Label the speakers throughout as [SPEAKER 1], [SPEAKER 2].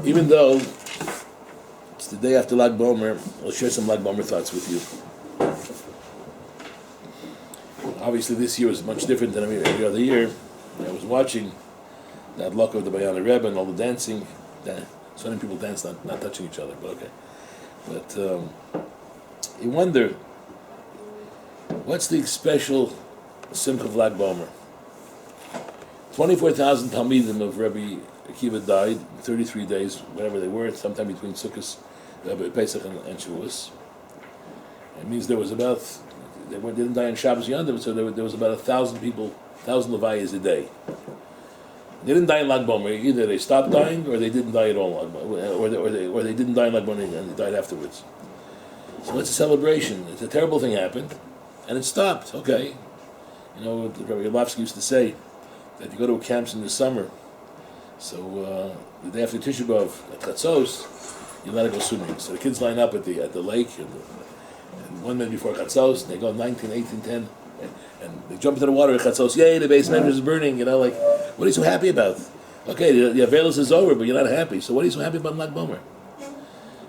[SPEAKER 1] Even though it's the day after Lag Bomer, I'll share some Lag Bomer thoughts with you. Obviously, this year was much different than every other year. I was watching that luck of the Bayana Rebbe and all the dancing. So many people dance, not touching each other, but okay. But you wonder, what's the special Simcha of Lag Bomer? 24,000 Talmidim of Rabbi Akiva died in 33 days, whatever they were, sometime between Sukkot, Pesach, and Shavuos. It means there was about, they didn't die on Shabbos Yontif, so there was about 1,000 people, 1,000 Levayas a day. They didn't die in Lag Bomer. Either they stopped dying, or they didn't die at all, or they didn't die in Lag Bomer and they died afterwards. So it's a celebration. It's a terrible thing happened, and it stopped. Okay, you know, Rabbi Granofsky used to say that you go to camps in the summer. So the day after Tisha B'Av at Chatzos, you let it go swimming. So the kids line up at the lake, and 1 minute before Chatzos, they go 19, 18, 10, and they jump into the water at Chatzos. Yay, the basement is burning. You know, like, what are you so happy about? Okay, the Avelis is over, but you're not happy. So what are you so happy about Lag Bomer?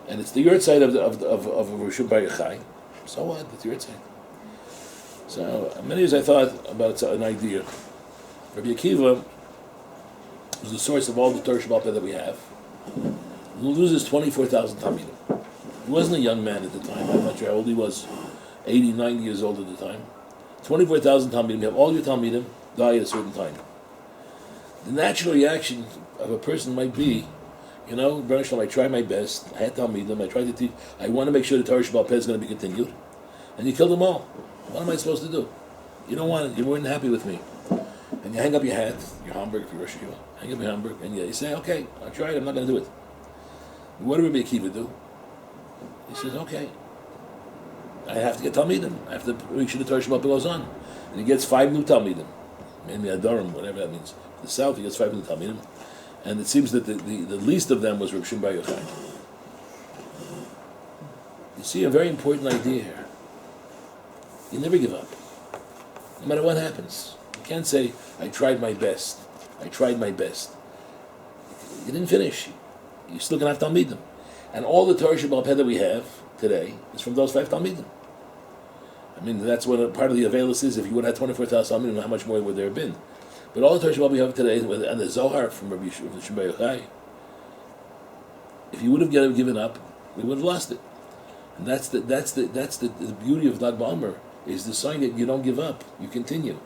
[SPEAKER 1] And it's the yurtzeit of Rishon Bar Yochai. So what? It's the yurtzeit. So many years I thought about an idea. Rabbi Akiva was the source of all the Torah Shabbat that we have. He loses 24,000 Talmidim. He wasn't a young man at the time. I'm not sure how old he was. 80, 90 years old at the time. 24,000 Talmidim. You have all your Talmidim die at a certain time. The natural reaction of a person might be, you know, Baruch Shalom, I try my best. I had Talmidim. I tried to teach. I want to make sure the Torah Shabbat is going to be continued. And you kill them all. What am I supposed to do? You don't want it. You weren't happy with me. And you hang up your hat, your Hamburg, if you're Rosh Hashanah, hang up your Hamburg, and you say, okay, I tried, I'm not going to do it. What did Rabbi Akiva do? He says, okay, I have to get Talmidim. I have to make sure the Torah Shabbat goes on. And he gets 5 new Talmidim. Maybe Adorim, whatever that means. The south, he gets 5 new Talmidim. And it seems that the least of them was Reb Shimon Bar Yochai. You see a very important idea here. You never give up. No matter what happens. You can't say, I tried my best. I tried my best. You didn't finish. You're still going to have Talmidim. And all the Torah Shabbat that we have today is from those 5 Talmidim. I mean, that's what a part of the Avelis is. If you would have 24,000 Talmidim, how much more would there have been? But all the Torah Shabbat we have today, and the Zohar from Rabbi Shimon Bar Yochai, if you would have given up, we would have lost it. And that's the beauty of Lag Bomer, is the sign that you don't give up. You continue.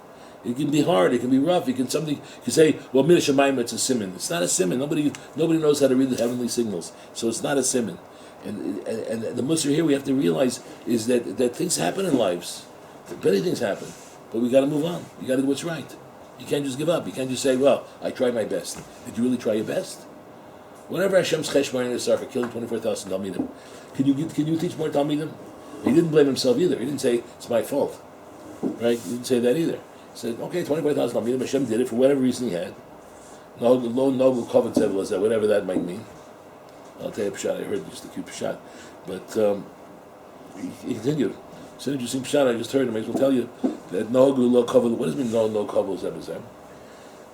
[SPEAKER 1] It can be hard. It can be rough. You can say, well, Min Shemayim, it's a siman. It's not a siman. Nobody knows how to read the heavenly signals, so it's not a siman. And the Musar here we have to realize is that things happen in lives. Many things happen, but we got to move on. You got to do what's right. You can't just give up. You can't just say, well, I tried my best. Did you really try your best? Whatever Hashem's cheshbon in for killing 24,000 Talmidim, can you teach more Talmidim? He didn't blame himself either. He didn't say it's my fault, right? He didn't say that either. He said, okay, 25,000 Talmidim, Hashem did it for whatever reason he had. No noble covet said was that, whatever that might mean. I'll tell you a pshat. I heard just a cute pshat, but he continued. As soon as you see pshat, I just heard him. I will tell you that no lo covet. What does it mean no covet zebazem?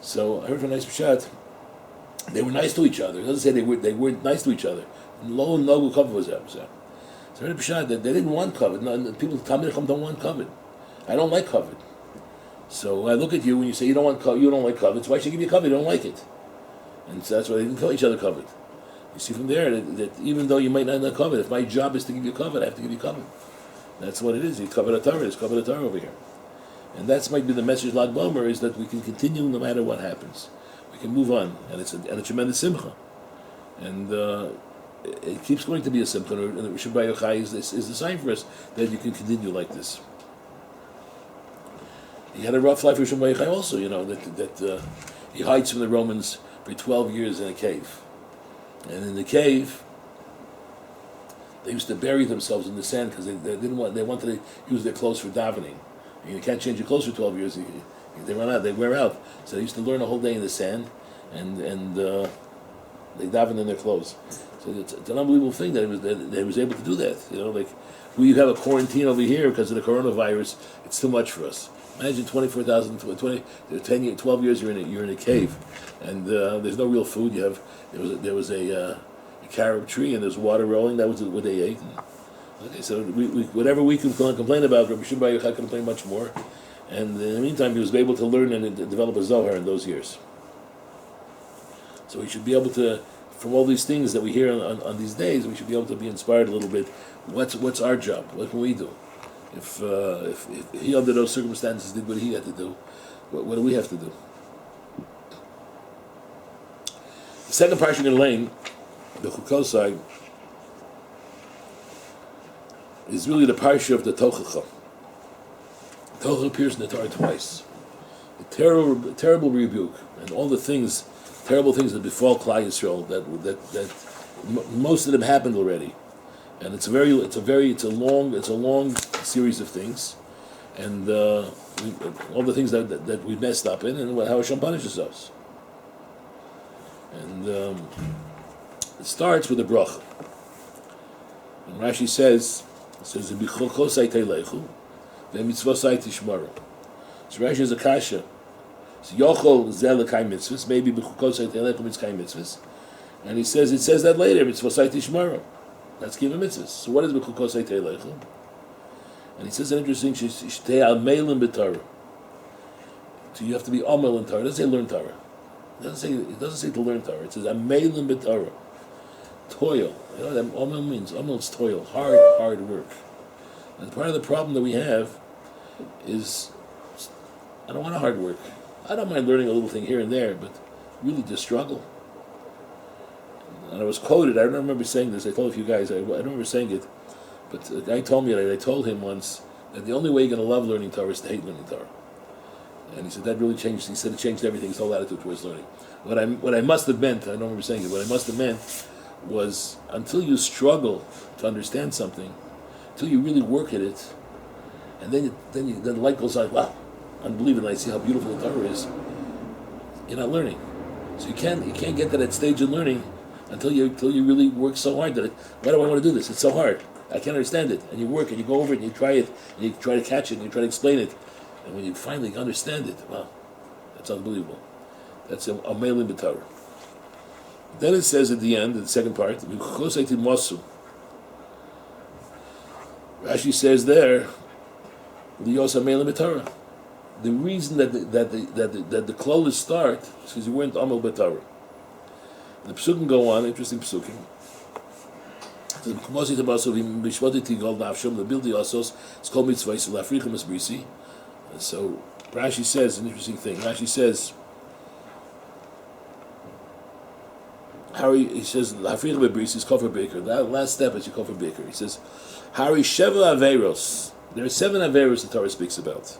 [SPEAKER 1] So I heard from a nice pshat. They were nice to each other. It doesn't say they weren't nice to each other. Lo no covet was zebazem. So I heard a pshat that they didn't want covet. No, people Talmidei Chacham don't want covet. I don't like covet. So I look at you when you say you don't like covet. So why should I give you covet? You don't like it, and so that's why they didn't call each other covet. You see from there that even though you might not know covet, if my job is to give you covet, I have to give you covet. That's what it is. You covet a Torah. There's covet a Torah over here, and that's might be the message. Lag Bomer is that we can continue no matter what happens. We can move on, and it's a tremendous simcha, and it keeps going to be a simcha. And Rishon Bar Yochai is the sign for us that you can continue like this. He had a rough life with Rishon Bar Yochai also. You know that he hides from the Romans for 12 years in a cave. And in the cave, they used to bury themselves in the sand because they wanted to use their clothes for davening. And you can't change your clothes for 12 years; they run out, they wear out. So they used to learn a whole day in the sand, and they daven in their clothes. So it's an unbelievable thing that he was able to do that. You know, like we have a quarantine over here because of the coronavirus. It's too much for us. Imagine 24,000, 12 years you're in a cave, and there's no real food. There was a carob tree and there's water rolling. That was what they ate. Okay, so whatever we can complain about, Rabbi Shimon Bar Yochai could complain much more. And in the meantime, he was able to learn and develop a Zohar in those years. So we should be able to, from all these things that we hear on these days, we should be able to be inspired a little bit. What's our job? What can we do? If he, under those circumstances, did what he had to do, what do we have to do? The second parsha in Lane, the Chukosai, is really the parsha of the Tochacha. Tochacha appears in the Torah twice. The terrible rebuke and all the terrible things that befall Klal Yisrael. That most of them happened already, and it's a long series of things, and all the things that we messed up in, and how Hashem punishes us. And it starts with a bracha. And Rashi says, "B'chokosai teilechu, ve'mitzvosai tishmaru." So Rashi is a kasha. So Yochol zeh l'kayim mitzvahs, maybe b'chokosai teilechu mitzvah mitzvahs, and it says that later, mitzvosai tishmaru. That's given mitzvahs. So what is b'chokosai teilechu? And he says an interesting shtei amelim b'Torah. So you have to be amel in Torah. It doesn't say learn Torah. It doesn't say to learn Torah. It says amelim b'Torah. Toil. You know what amel means? Amel is toil, hard work. And part of the problem that we have is I don't want to hard work. I don't mind learning a little thing here and there, but really to struggle. And I was quoted. I don't remember saying this. I told a few guys. I don't remember saying it, but a guy told me that. I told him once that the only way you're going to love learning Torah is to hate learning Torah. And he said that really changed. He said it changed everything. His whole attitude towards learning. What I must have meant. I don't remember saying it. What I must have meant was until you struggle to understand something, until you really work at it, and then the light goes on. Wow, unbelievable! I see how beautiful the Torah is. You're not learning, so you can't get to that stage of learning until you really work so hard that why do I want to do this? It's so hard. I can't understand it. And you work and you go over it and you try it and you try to catch it and you try to explain it, and when you finally understand it, wow, that's unbelievable. That's a meilim b'Torah. Then it says at the end, in the second part, Rashi says there, the reason that the klolis start is because you weren't amel b'Torah. The psukim go on, interesting psukim. So Rashi says an interesting thing. Rashi says, he says, Hafrich bebris is kofar baker. That last step is your kofar baker. He says, Hari sheva averos. There are 7 averos the Torah speaks about.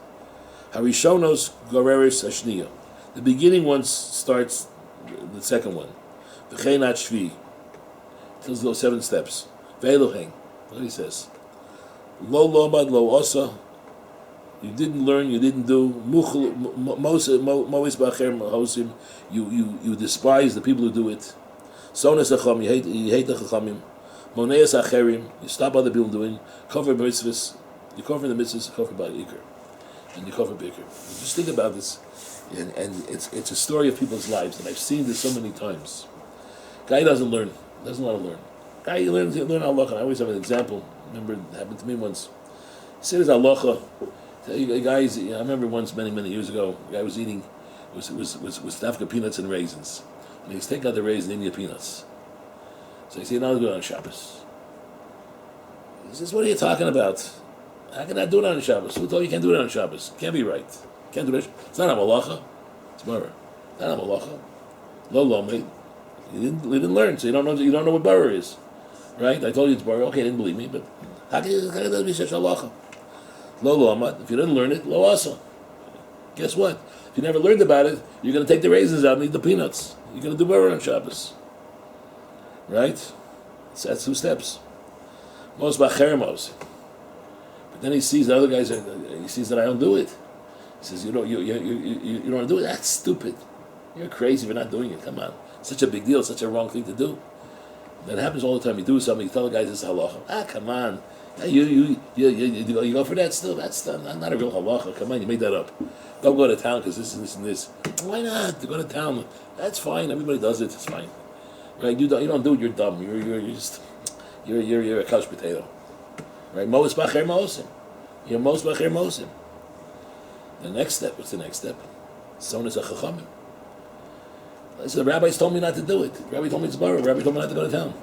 [SPEAKER 1] Hari shonos goreres ashniya. The beginning one starts the second one. V'chein at shvi. Tells those 7 steps. Ve'eloheng. What he says. Lo lomad lo osa. You didn't learn, you didn't do. Mois b'acher hosim. You despise the people who do it. Sonas acham, you hate the chachamim. Moneas acherim, you stop other people doing. Cover mitzvahs, you cover the mitzvahs, cover by ikr, and you cover bikr. Just think about this, and it's a story of people's lives, and I've seen this so many times. Guy doesn't want to learn. Guy learn halacha. I always have an example. Remember, it happened to me once. He said his halacha. Guys, I remember once many years ago, a guy was eating was tafka peanuts and raisins. And he's taking out the raisins and eating the peanuts. So he said, "Now I'll do it on Shabbos." He says, "What are you talking about? How can I do it on Shabbos? Who told you can't do it on Shabbos? Can't be right. Can't do it. It's not a malacha. It's murder. Not a malacha. Lo mate. You didn't learn, so you don't know what bar is, right? I told you it's bar. Okay, you didn't believe me, but how can it be such a halacha? Lo amad. If you didn't learn it, lo asa. Guess what? If you never learned about it, you're going to take the raisins out and eat the peanuts. You're going to do better on Shabbos. Right? So that's 2 steps. Most b'acheremos. But then he sees the other guys, he sees that I don't do it. He says, you don't want to do it? That's stupid. You're crazy for not doing it. Come on. Such a big deal, such a wrong thing to do. That happens all the time. You do something, you tell the guys it's halacha. Come on. Hey, you go for that still? That's not a real halacha. Come on, you made that up. Don't go to town because this and this and this. Why not? To go to town, that's fine. Everybody does it. It's fine, right? You don't do it. You're dumb. You're a couch potato, right? Mos bacher mosim. You're mos bacher mosim. The next step. What's the next step? Sonas achachamim. So the rabbis told me not to do it. The rabbi told me to borrow. The rabbi told me not to go to town.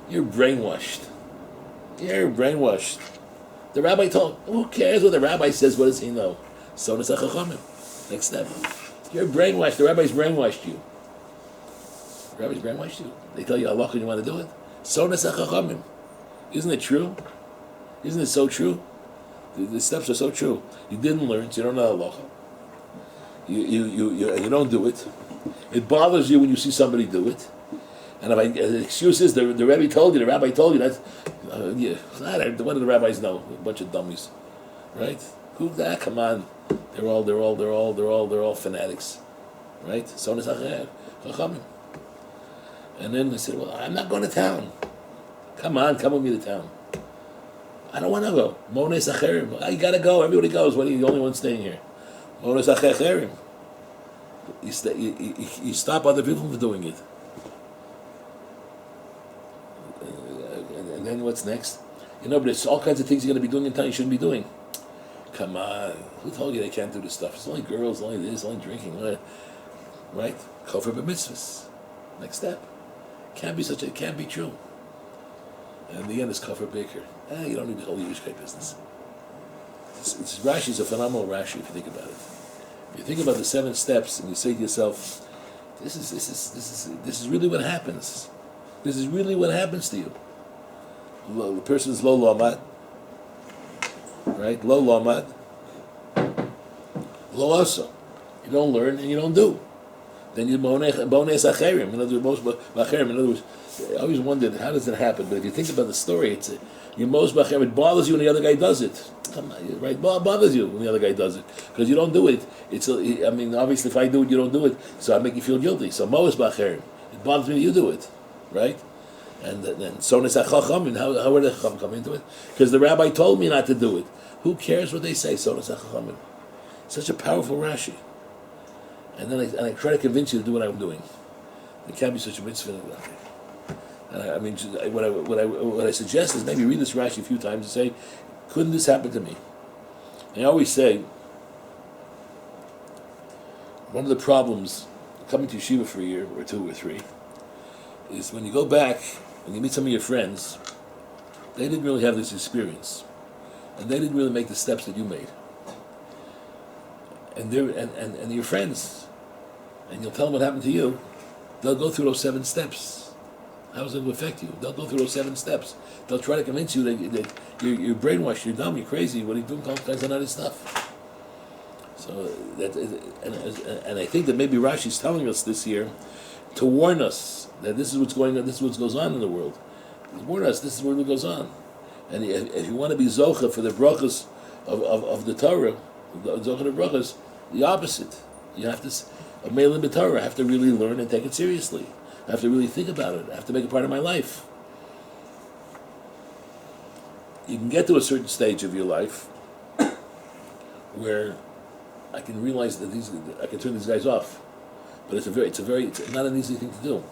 [SPEAKER 1] You're brainwashed. You're brainwashed. The rabbi told. Who cares what the rabbi says? What does he know? Sonas achachamim. Next step. You're brainwashed. The rabbis brainwashed you. The rabbis brainwashed you. They tell you halacha and you want to do it. Sonas achachamim. Isn't it true? Isn't it so true? The steps are so true. You didn't learn, so you don't know halacha. You don't do it. It bothers you when you see somebody do it. And if the excuse is the rabbi told you, the rabbi told you that. What do the rabbis know? A bunch of dummies, right? Who that? Come on, they're all fanatics, right? So and then they said, "Well, I'm not going to town. Come on, come with me to town." I don't want to go. Mones acherim. I gotta go. Everybody goes. What are you the only one staying here? Mones acherim. You stop other people from doing it. And then what's next? But there's all kinds of things you're going to be doing in town you shouldn't be doing. Come on. Who told you they can't do this stuff? It's only girls, only this, only drinking. Right? Kofar b'mitzvahs. Next step. It can't be true. And the end is Kofar Baker. You don't need the whole Yiddishkeit business. Rashi's a phenomenal Rashi if you think about it. If you think about the 7 steps and you say to yourself, this is really what happens. This is really what happens to you. The person's low lamad, right? Low lamad, low also. You don't learn and you don't do. Then you bones acherim. In other words, I always wondered how does it happen. But if you think about the story, it's your most bacher. It bothers you when the other guy does it. Come on, right? It bothers you when the other guy does it because you don't do it. Obviously, if I do it, you don't do it, so I make you feel guilty. So most bacher, it bothers me that you do it, right? And then sonas achachamim. How would the chacham come into it? Because the rabbi told me not to do it. Who cares what they say? Sonas achachamim. Such a powerful Rashi. And then I try to convince you to do what I'm doing. It can't be such a mitzvah. What I suggest is maybe read this Rashi a few times and say, couldn't this happen to me? And I always say, one of the problems coming to yeshiva for a year or 2 or 3 is when you go back and you meet some of your friends, they didn't really have this experience, and they didn't really make the steps that you made. And they're your friends, and you'll tell them what happened to you. They'll go through those 7 steps. How is it going to affect you? They'll go through those 7 steps. They'll try to convince you that you're brainwashed, you're dumb, you're crazy. What are you doing? All kinds of other stuff. So and I think that maybe Rashi's telling us this year to warn us that this is what's going on. This is what goes on in the world. Warn us. This is what goes on. And if you want to be zocha for the brachas of the Torah, zocha of brachas, the opposite. You have to a meilim b'Torah. I have to really learn and take it seriously. I have to really think about it. I have to make it part of my life. You can get to a certain stage of your life where I can realize that I can turn these guys off, but it's not an easy thing to do,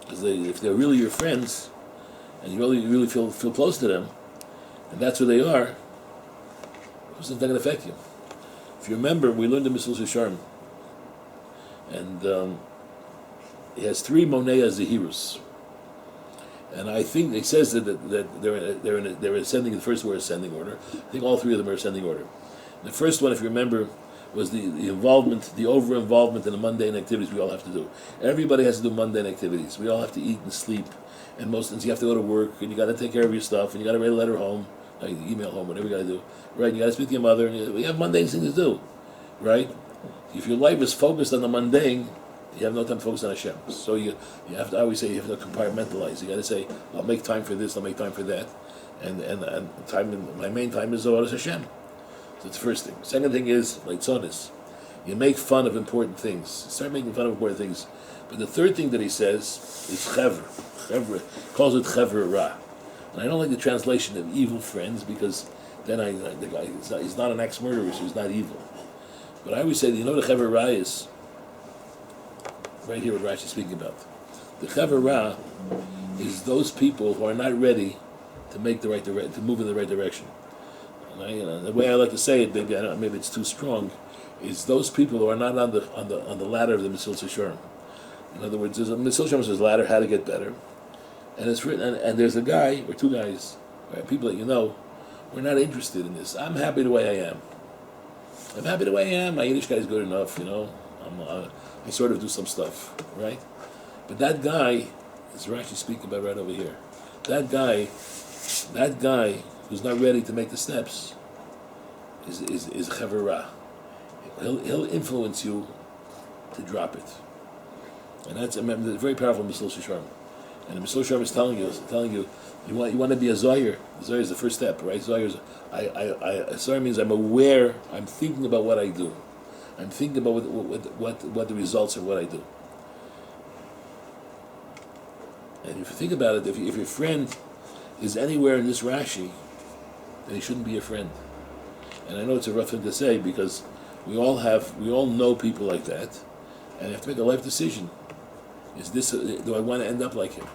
[SPEAKER 1] because if they're really your friends and you really feel close to them, and that's who they are, it's not going to affect you. If you remember, we learned in Mesilas Yesharim, and he has 3 monea zehirus, and I think it says that they're ascending. The first were ascending order. I think all 3 of them are ascending order. The first one, if you remember, was the involvement, the over-involvement in the mundane activities we all have to do. Everybody has to do mundane activities. We all have to eat and sleep, and most things you have to go to work, and you got to take care of your stuff, and you got to write a letter home, like email home, whatever you got to do, right? You got to speak to your mother, and you have mundane things to do, right? If your life is focused on the mundane, you have no time to focus on Hashem. So you have to, I always say, you have to compartmentalize. You got to say, I'll make time for this, I'll make time for that, and my main time is Zohar Hashem. So that's the first thing. Second thing is, like Tzonis, you make fun of important things. Start making fun of important things. But the third thing that he says is Chevra. Chevra calls it Chevra Ra. And I don't like the translation of evil friends because then the guy he's not an ex-murderer, so he's not evil. But I always say, the Chaver Ra is right here what Rashi is speaking about. The Chaver Ra is those people who are not ready to make the right to move in the right direction. And the way I like to say it, maybe it's too strong, is those people who are not on the ladder of the Mesilas Yesharim. In other words, there's a Mesilas Yesharim says ladder, how to get better, and it's written, and there's a guy or two guys, right, people that you know, we're not interested in this. I'm happy the way I am. I'm happy the way I am. My Yiddish guy is good enough, I sort of do some stuff, right? But that guy, as Rashi speaking about right over here, that guy who's not ready to make the steps is Chaver Ra. He'll influence you to drop it, and that's very powerful. Mesilas Yesharim, and the Mesilas Yesharim is telling you, you want to be a Zoyer. Zoyer is the first step, right? Zoyer means I'm aware. I'm thinking about what I do. I'm thinking about what the results of what I do. And if you think about it, if your friend is anywhere in this Rashi, then he shouldn't be a friend. And I know it's a rough thing to say because we all know people like that, and you have to make a life decision. Do I want to end up like him?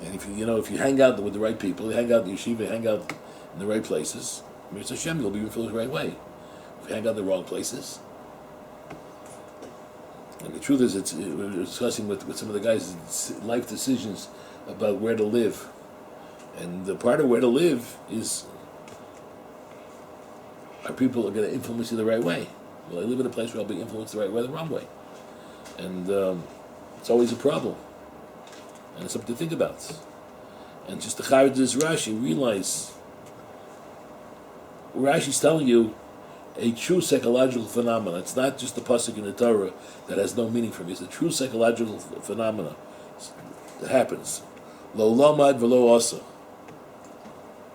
[SPEAKER 1] And if you hang out with the right people, you hang out in the yeshiva, you hang out in the right places, Mirz Hashem, you'll be influenced the right way. If you hang out in the wrong places, and the truth is, we're discussing with some of the guys life decisions about where to live, and the part of where to live is, are people going to influence you the right way? Will I live in a place where I'll be influenced the right way or the wrong way? And it's always a problem. And it's something to think about. And just to chayv this Rashi, realize Rashi's telling you a true psychological phenomenon. It's not just a pasuk in the Torah that has no meaning for me. It's a true psychological phenomenon that happens. Lo lomad v'lo asa.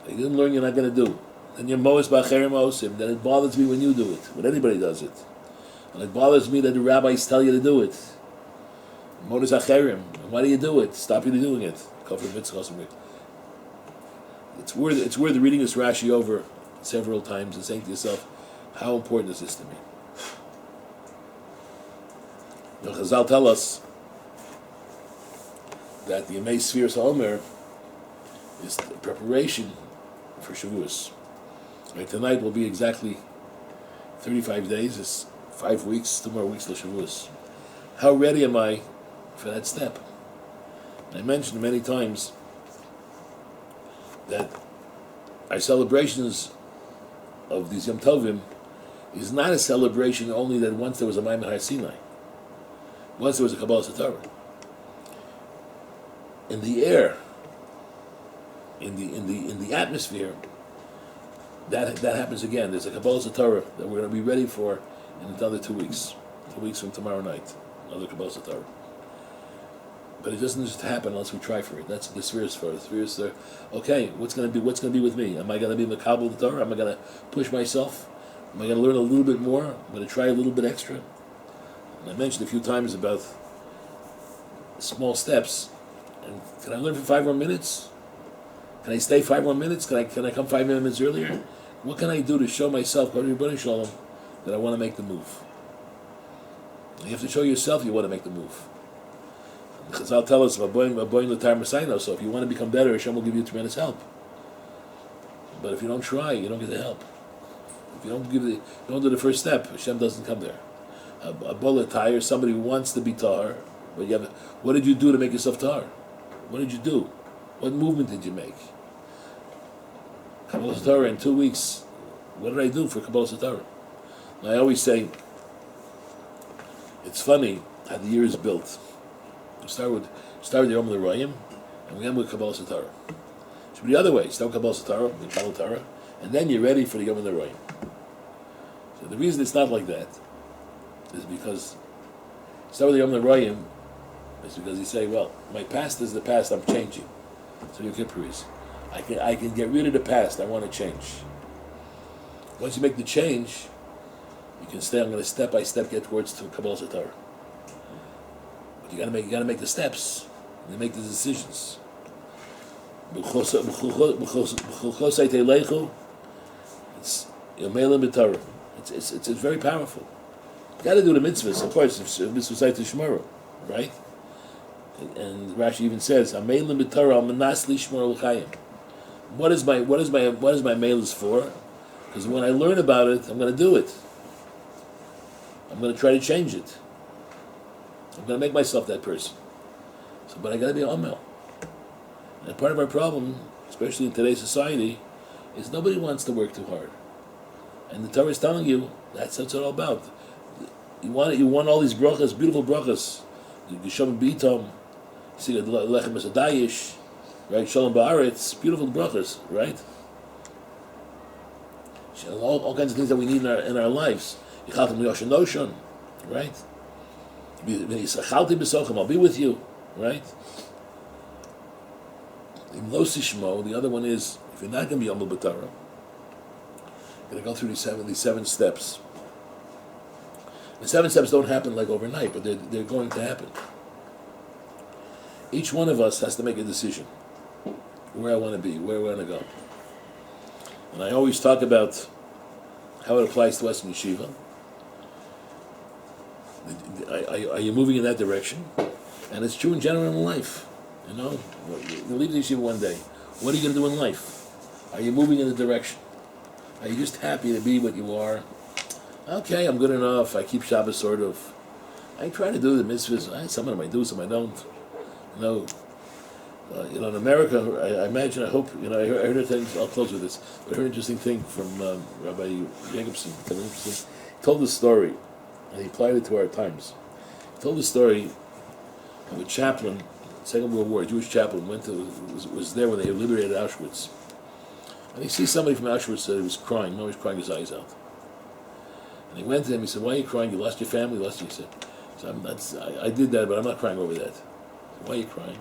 [SPEAKER 1] You didn't learn, you're not going to do. And you're moes b'acherim osim. Then it bothers me when you do it, when anybody does it. And it bothers me that the rabbis tell you to do it. Modes acherim. Why do you do it? Stop you doing it. It's worth reading this Rashi over several times and saying to yourself, how important is this to me? The Chazal tell us that the Yemei Sfiras HaOmer is the preparation for Shavuos. Right, tonight will be exactly 35 days. It's 5 weeks, 2 more weeks till Shavuos. How ready am I for that step? I mentioned many times that our celebrations of these Yom Tovim is not a celebration only that once there was a Maimon Har Sinai, once there was a Kabbalas Torah. In the air, in the atmosphere, that happens again. There's a Kabbalas Torah that we're going to be ready for in another 2 weeks. 2 weeks from tomorrow night, another Kabbalas Torah. But it doesn't just happen unless we try for it. That's the spheres for it. Spheres are, okay, what's going to be with me? Am I going to be Makabel the Torah? Am I going to push myself? Am I going to learn a little bit more? I'm going to try a little bit extra. And I mentioned a few times about small steps. And can I learn for 5 more minutes? Can I stay 5 more minutes? Can I come 5 minutes earlier? What can I do to show myself, that I want to make the move? You have to show yourself you want to make the move. Chazal tell us about boing l'tar Messiah. So if you want to become better, Hashem will give you tremendous help. But if you don't try, you don't get the help. If you don't do the first step, Hashem doesn't come there. A bullet tire, somebody who wants to be tar, but what did you do to make yourself tar? What did you do? What movement did you make? Kabbalas Torah in 2 weeks. What did I do for Kabbalas Torah? I always say, it's funny how the year is built. We start with the Yom L'Royim, and we end with Kabbalas Torah. It should be the other way. Start with Kabbalas Torah, then Kabbalas Torah, and then you're ready for the Yom L'Royim. So the reason it's not like that is because start with the Yom L'Royim is because you say, well, my past is the past, I'm changing. So Yom Kippur is. I can get rid of the past, I want to change. Once you make the change, you can stay, I'm going to step by step get towards to Kabbalas Torah. You got to make the steps and make the decisions. It's Yomelim B'Torah. It's very powerful. You got to do the mitzvahs, of course. Mitzvahs to Shmara, right? And Rashi even says, "Amelim B'Torah al Manasli Shmar L'Chayim." What is my mailers for? Because when I learn about it, I'm going to do it. I'm going to try to change it. I'm going to make myself that person. So, but I got to be Amel. And part of our problem, especially in today's society, is nobody wants to work too hard. And the Torah is telling you that's what it's all about. You want all these brachas, beautiful brachas. Geshem B'itom, see the Lechem Esadayish, right? Shalom Ba'aretz, beautiful brachas, right? All kinds of things that we need in our lives. Yichatim Yoshan Noshon, right? I'll be with you, right? In Lo Sishmo, the other one is, if you're not going to be Yomel B'Torah, you're going to go through these seven steps. The 7 steps don't happen like overnight, but they're going to happen. Each one of us has to make a decision. Where I want to be, where I want to go. And I always talk about how it applies to us in yeshiva. Are you moving in that direction? And it's true in general in life. You know, you leave the yeshiva one day. What are you going to do in life? Are you moving in the direction? Are you just happy to be what you are? Okay, I'm good enough. I keep Shabbos sort of. I try to do the mitzvahs. Some of them I do, some I don't. In America, I imagine, I hope, I heard a thing, I'll close with this, I heard an interesting thing from Rabbi Jacobson. He told this story, and he applied it to our times. He told the story of a chaplain, Second World War, a Jewish chaplain, was there when they liberated Auschwitz. And he sees somebody from Auschwitz that was crying. No, he was crying his eyes out. And he went to him, he said, "Why are you crying? You lost your family, you lost your..." He said, I did that, but I'm not crying over that. Said, "Why are you crying?"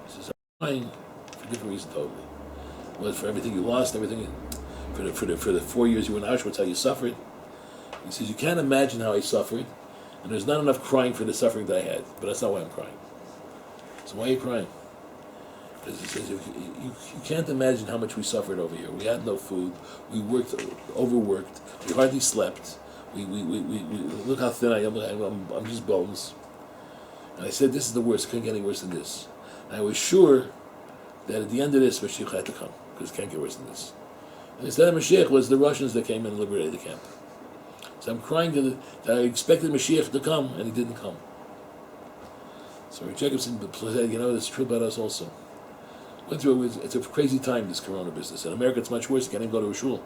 [SPEAKER 1] He says, "I'm crying for a different reason totally. Well, for everything you lost, everything, for the 4 years you were in Auschwitz, how you suffered." He says, "You can't imagine how I suffered, and there's not enough crying for the suffering that I had, but that's not why I'm crying." So why are you crying? Because he says, you can't imagine how much we suffered over here. We had no food, we worked, overworked, we hardly slept. We look how thin I am. I'm just bones." And I said, "This is the worst. It couldn't get any worse than this." And I was sure that at the end of this, Mashiach had to come, because it can't get worse than this. And instead of Mashiach was the Russians that came and liberated the camp. So I'm crying that I expected Mashiach to come, and he didn't come. So Rabbi Jacobson said, it's true about us also. It's a crazy time, this corona business. In America, it's much worse. You can't even go to a shul.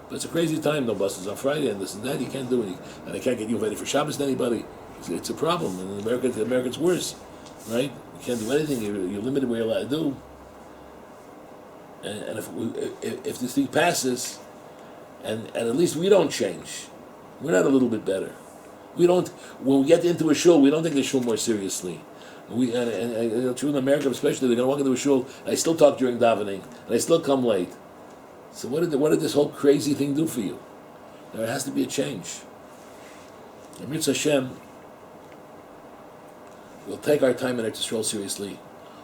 [SPEAKER 1] But it's a crazy time. No buses on Friday and this and that. You can't do anything. And they can't get you invited for Shabbos to anybody. It's a problem. And in America, it's worse. Right? You can't do anything. You're limited what you're allowed to do. And if this thing passes, and at least we don't change, we're not a little bit better. When we get into a shul, we don't take the shul more seriously. And true in America especially, they're going to walk into a shul, and I still talk during davening, and I still come late. So what did this whole crazy thing do for you? There has to be a change. And Mitzvah Hashem, we'll take our time in Eretz Yisrael seriously.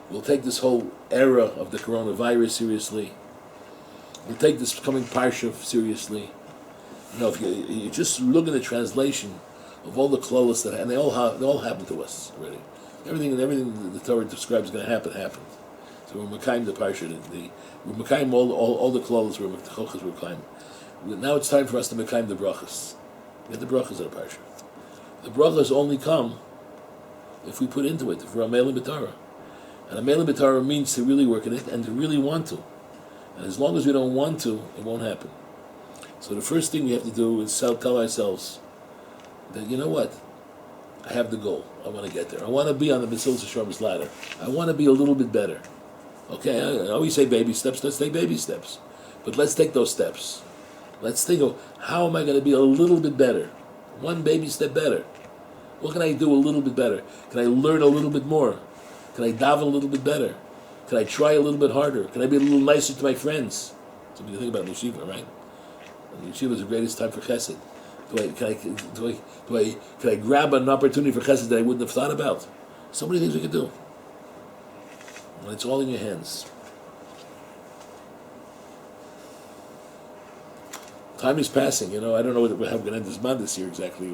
[SPEAKER 1] We'll take this whole era of the coronavirus seriously. We'll take this coming Parsha seriously. If you just look at the translation of all the klolos that, and they all happened to us already. Everything the Torah describes is going to happen happened. So we're Mekayim the Parsha, we're Mekayim all the klolos, we're Mekayim. Now it's time for us to Mekayim the brachas. Get the brachas of the Parsha. The brachas only come if we put into it, if we're Amelim B'Torah. And Amelim B'Torah means to really work in it and to really want to. And as long as we don't want to, it won't happen. So the first thing we have to do is tell ourselves that, you know what? I have the goal. I want to get there. I want to be on the Mesilas Yesharim's ladder. I want to be a little bit better. Okay, I always say baby steps. Let's take baby steps. But let's take those steps. Let's think of, how am I going to be a little bit better? One baby step better. What can I do a little bit better? Can I learn a little bit more? Can I daven a little bit better? Can I try a little bit harder? Can I be a little nicer to my friends? Something to think about in yeshiva, right? And yeshiva is the greatest time for chesed. Can I grab an opportunity for chesed that I wouldn't have thought about? So many things we could do. And it's all in your hands. Time is passing. I don't know how we're going to end this month this year exactly.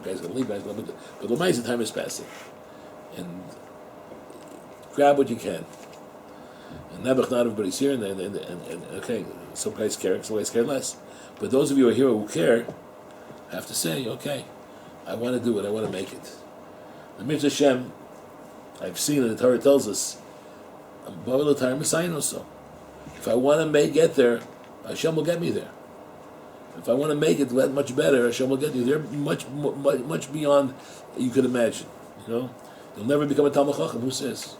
[SPEAKER 1] Guys going to leave, but the time is passing, and grab what you can. And not everybody's here, and okay, some guys care less. But those of you who are here who care have to say, okay, I want to do it. I want to make it. The Mitzvah Hashem, I've seen it. The Torah tells us, also. If I want to get there, Hashem will get me there. If I want to make it that much better, Hashem will get you there much beyond you could imagine. You'll never become a Talmid Chacham. Who says?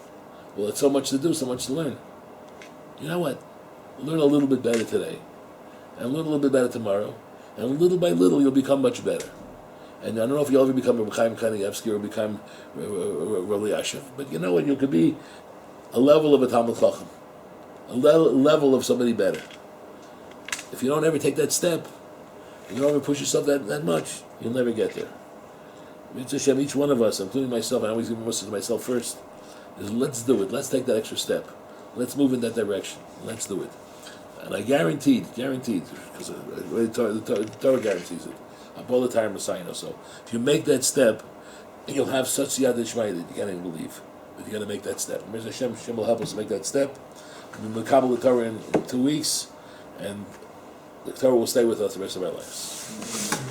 [SPEAKER 1] Well, it's so much to do, so much to learn. You know what? Learn a little bit better today, and learn a little bit better tomorrow, and little by little you'll become much better. And I don't know if you'll ever become Rabbi Granofsky or become Rabbi Yashiv, but you know what? You could be a level of a Talmid Chacham, a level of somebody better. If you don't ever take that step, you don't ever push yourself that much, you'll never get there. Mitzvah Hashem, each one of us, including myself, I always give a to myself first, is let's do it. Let's take that extra step. Let's move in that direction. Let's do it. And I guaranteed, because the Torah guarantees it. All the time, Messiah. So if you make that step, you'll have such Yad Shmai that you can't even believe. But you got to make that step. Hashem will help us to make that step. We'll Kabbalah the Torah in 2 weeks, and the Torah will stay with us the rest of our lives.